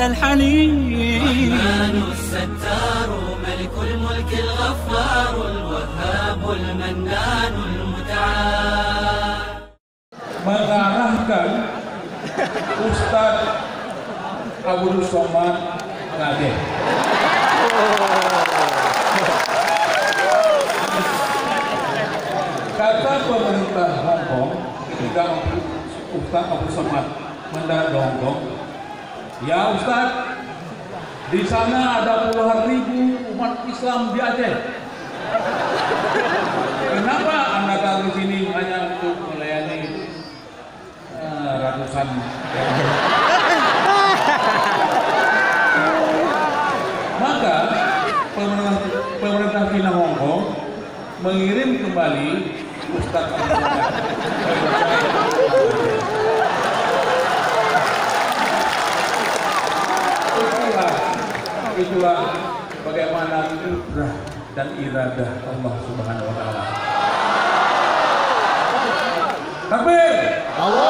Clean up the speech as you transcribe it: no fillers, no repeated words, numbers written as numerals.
الحنين. الرحمن الستار ملك الملك الغفار الوهاب المنان المتعال. Mengarahkan Ustadz Abdul Somad Ngade. Kata pemerintah Hong Kong ketika Ustadz Abdul Somad mendongkong, ya Ustadz, di sana ada puluhan ribu umat Islam di Aceh. Kenapa Anda taruh di sini hanya untuk melayani ratusan? Maka pemerintah China Hong Kong mengirim kembali Ustadz itulah bagaimana kudrah dan iradah Allah Subhanahu wa taala. Takbir! Allah